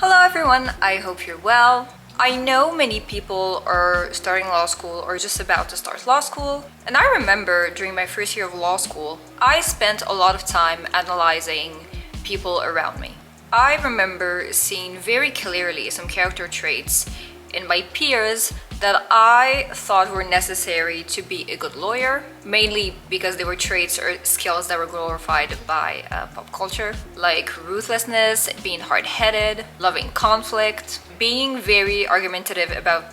Hello everyone, I hope you're well. I know many people are starting law school or just about to start law school, and I remember during my first year of law school, I spent a lot of time analyzing people around me. I remember seeing very clearly some character traits in my peers that I thought were necessary to be a good lawyer, mainly because they were traits or skills that were glorified by pop culture, like ruthlessness, being hard-headed, loving conflict, being very argumentative about,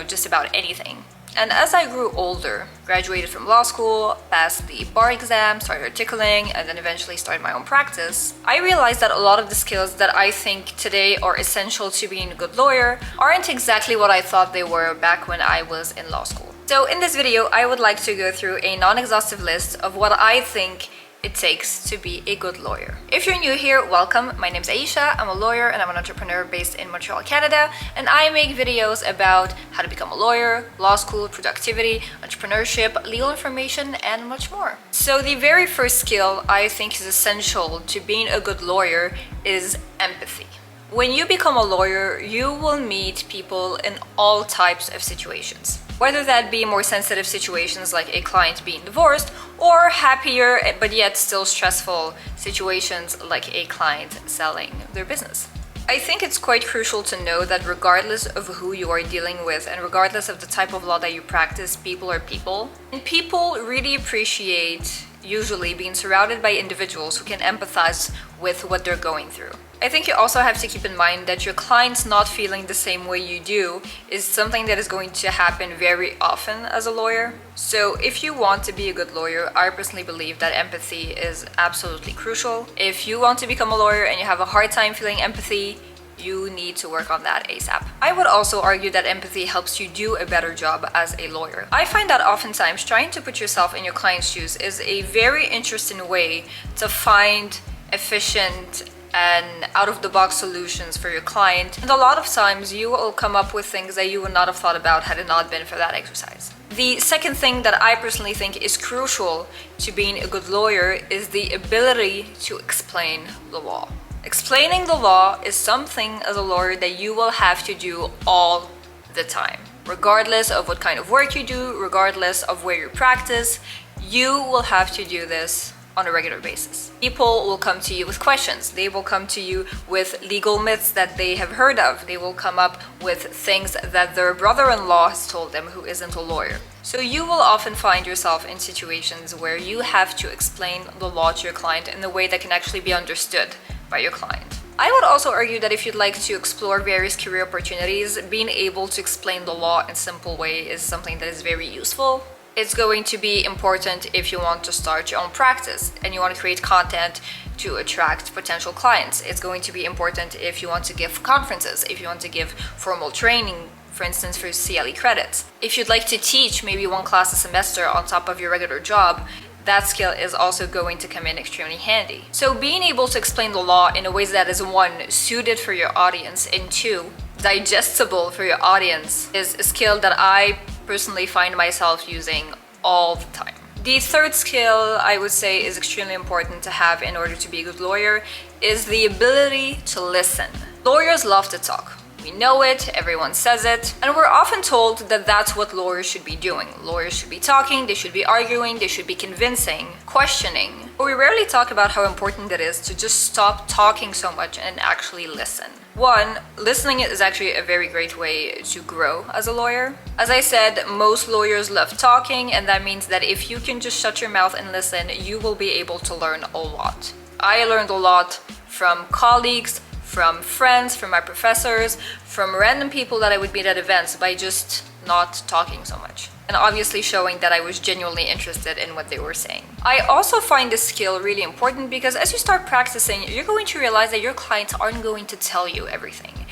just about anything. And as I grew older, graduated from law school, passed the bar exam, started articling, and then eventually started my own practice, I realized that a lot of the skills that I think today are essential to being a good lawyer aren't exactly what I thought they were back when I was in law school. So in this video, I would like to go through a non-exhaustive list of what I think it takes to be a good lawyer. If you're new here, welcome. My name's Aisha. I'm a lawyer and I'm an entrepreneur based in Montreal, Canada, and I make videos about how to become a lawyer, law school, productivity, entrepreneurship, legal information, and much more. So the very first skill I think is essential to being a good lawyer is empathy. When you become a lawyer, you will meet people in all types of situations. Whether that be more sensitive situations like a client being divorced, or happier but yet still stressful situations like a client selling their business. I think it's quite crucial to know that regardless of who you are dealing with and regardless of the type of law that you practice, people are people. And people really appreciate usually being surrounded by individuals who can empathize with what they're going through. I think you also have to keep in mind that your clients not feeling the same way you do is something that is going to happen very often as a lawyer. So if you want to be a good lawyer, I personally believe that empathy is absolutely crucial. If you want to become a lawyer and you have a hard time feeling empathy, you need to work on that ASAP. I would also argue that empathy helps you do a better job as a lawyer. I find that oftentimes trying to put yourself in your client's shoes is a very interesting way to find efficient and out-of-the-box solutions for your client. And a lot of times you will come up with things that you would not have thought about had it not been for that exercise. The second thing that I personally think is crucial to being a good lawyer is the ability to explain the law. Explaining the law is something as a lawyer that you will have to do all the time. Regardless of what kind of work you do, regardless of where you practice, you will have to do this on a regular basis. People will come to you with questions. They will come to you with legal myths that they have heard of. They will come up with things that their brother-in-law has told them who isn't a lawyer. So you will often find yourself in situations where you have to explain the law to your client in a way that can actually be understood by your client. I would also argue that if you'd like to explore various career opportunities, being able to explain the law in a simple way is something that is very useful. It's going to be important if you want to start your own practice and you want to create content to attract potential clients. It's going to be important if you want to give conferences, if you want to give formal training, for instance, for CLE credits. If you'd like to teach maybe one class a semester on top of your regular job, that skill is also going to come in extremely handy. So being able to explain the law in a way that is one, suited for your audience, and two, digestible for your audience is a skill that I personally find myself using all the time. The third skill I would say is extremely important to have in order to be a good lawyer is the ability to listen. Lawyers love to talk. We know it, everyone says it, and we're often told that that's what lawyers should be doing. Lawyers should be talking, they should be arguing, they should be convincing, questioning. But we rarely talk about how important it is to just stop talking so much and actually listen. One, listening is actually a very great way to grow as a lawyer. As I said, most lawyers love talking, and that means that if you can just shut your mouth and listen, you will be able to learn a lot. I learned a lot from colleagues, from friends, from my professors, from random people that I would meet at events by just not talking so much. And obviously showing that I was genuinely interested in what they were saying. I also find this skill really important because as you start practicing, you're going to realize that your clients aren't going to tell you everything.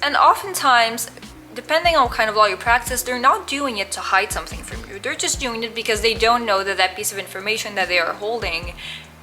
And oftentimes, depending on what kind of law you practice, they're not doing it to hide something from you. They're just doing it because they don't know that that piece of information that they are holding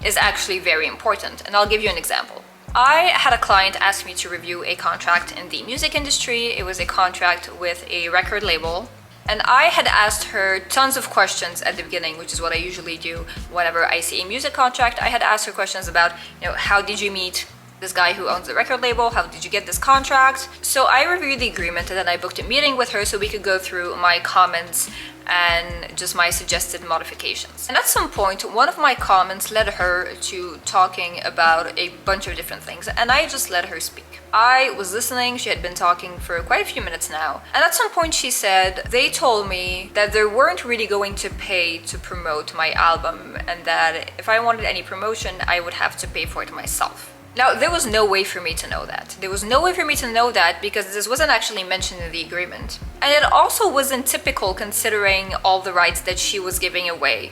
is actually very important. And I'll give you an example. I had a client ask me to review a contract in the music industry. It was a contract with a record label. And I had asked her tons of questions at the beginning, which is what I usually do whenever I see a music contract. I had asked her questions about, how did you meet? this guy who owns the record label? How did you get this contract? So I reviewed the agreement and then I booked a meeting with her so we could go through my comments and just my suggested modifications. And at some point, one of my comments led her to talking about a bunch of different things, and I just let her speak. I was listening. She had been talking for quite a few minutes now, and at some point she said, they told me that they weren't really going to pay to promote my album, and that if I wanted any promotion, I would have to pay for it myself. Now, there was no way for me to know that. There was no way for me to know that because this wasn't actually mentioned in the agreement. And it also wasn't typical considering all the rights that she was giving away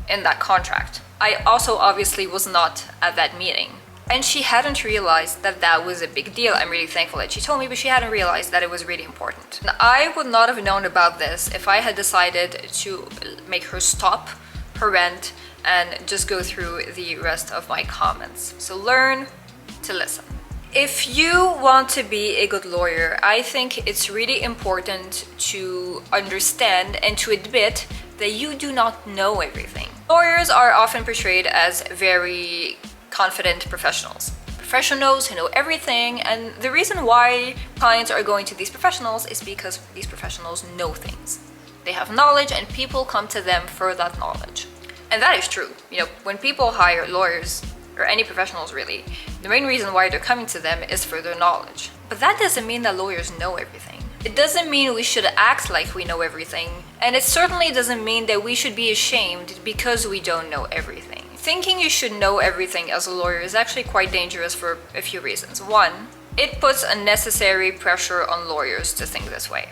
in that contract. I also obviously was not at that meeting. And she hadn't realized that that was a big deal. I'm really thankful that she told me, but she hadn't realized that it was really important. And I would not have known about this if I had decided to make her stop her rant and just go through the rest of my comments. So learn to listen. If you want to be a good lawyer, I think it's really important to understand and to admit that you do not know everything. Lawyers are often portrayed as very confident professionals. Professionals who know everything, and the reason why clients are going to these professionals is because these professionals know things. They have knowledge and people come to them for that knowledge. And that is true. You know, when people hire lawyers, or any professionals really, the main reason why they're coming to them is for their knowledge. But that doesn't mean that lawyers know everything. It doesn't mean we should act like we know everything. And it certainly doesn't mean that we should be ashamed because we don't know everything. Thinking you should know everything as a lawyer is actually quite dangerous for a few reasons. One, it puts unnecessary pressure on lawyers to think this way.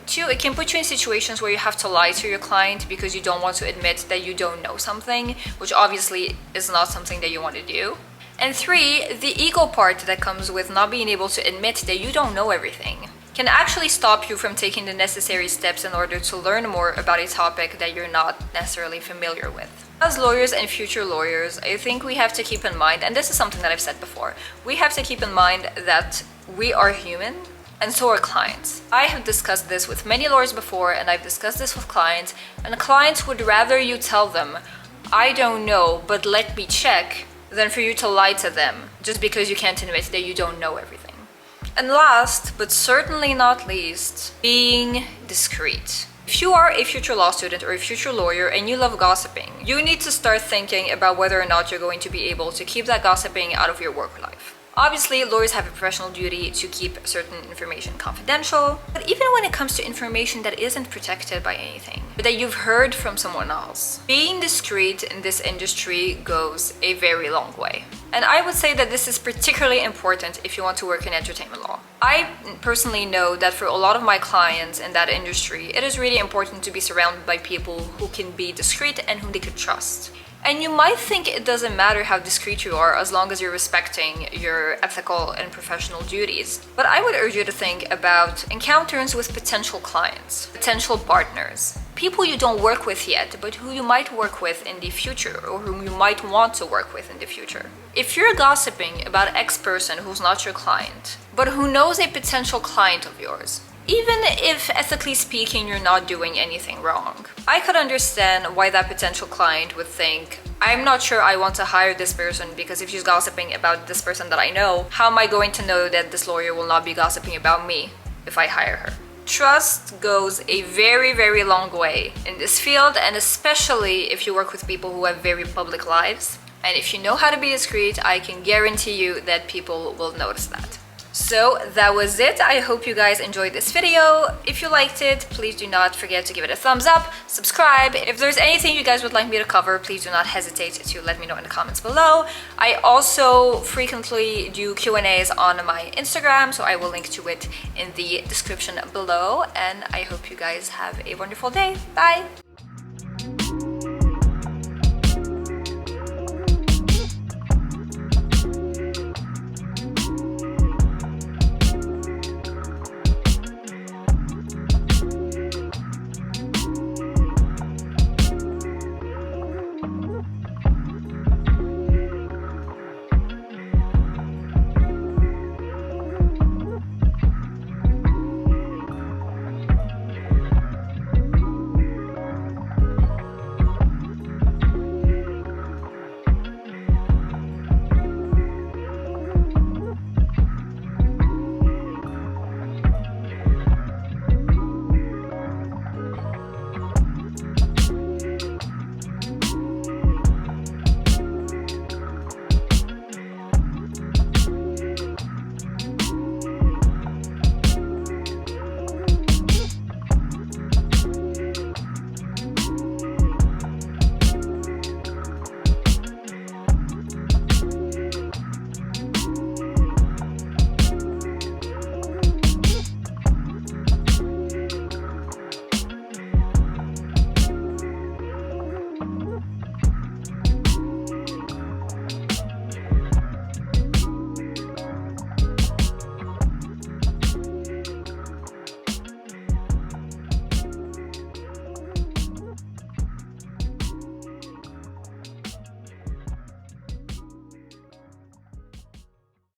Two, it can put you in situations where you have to lie to your client because you don't want to admit that you don't know something, which obviously is not something that you want to do. And three, the ego part that comes with not being able to admit that you don't know everything can actually stop you from taking the necessary steps in order to learn more about a topic that you're not necessarily familiar with. As lawyers and future lawyers, I think we have to keep in mind, and this is something that I've said before, we have to keep in mind that we are human. And so are clients. I have discussed this with many lawyers before, and I've discussed this with clients, and clients would rather you tell them, I don't know, but let me check, than for you to lie to them just because you can't admit that you don't know everything. And last, but certainly not least, being discreet. If you are a future law student or a future lawyer and you love gossiping, you need to start thinking about whether or not you're going to be able to keep that gossiping out of your work life. Obviously, lawyers have a professional duty to keep certain information confidential, but even when it comes to information that isn't protected by anything, but that you've heard from someone else, being discreet in this industry goes a very long way. And I would say that this is particularly important if you want to work in entertainment law. I personally know that for a lot of my clients in that industry, it is really important to be surrounded by people who can be discreet and whom they could trust. And you might think it doesn't matter how discreet you are as long as you're respecting your ethical and professional duties. But I would urge you to think about encounters with potential clients, potential partners, people you don't work with yet, but who you might work with in the future or whom you might want to work with in the future. If you're gossiping about X person who's not your client, but who knows a potential client of yours, even if ethically speaking you're not doing anything wrong, I could understand why that potential client would think, I'm not sure I want to hire this person because if she's gossiping about this person that I know, how am I going to know that this lawyer will not be gossiping about me if I hire her? Trust goes a very, very long way in this field, and especially if you work with people who have very public lives. And if you know how to be discreet, I can guarantee you that people will notice that. So that was it. I hope you guys enjoyed this video. If you liked it, please do not forget to give it a thumbs up, subscribe. If there's anything you guys would like me to cover, please do not hesitate to let me know in the comments below. I also frequently do Q&As on my Instagram, so I will link to it in the description below. And I hope you guys have a wonderful day. Bye!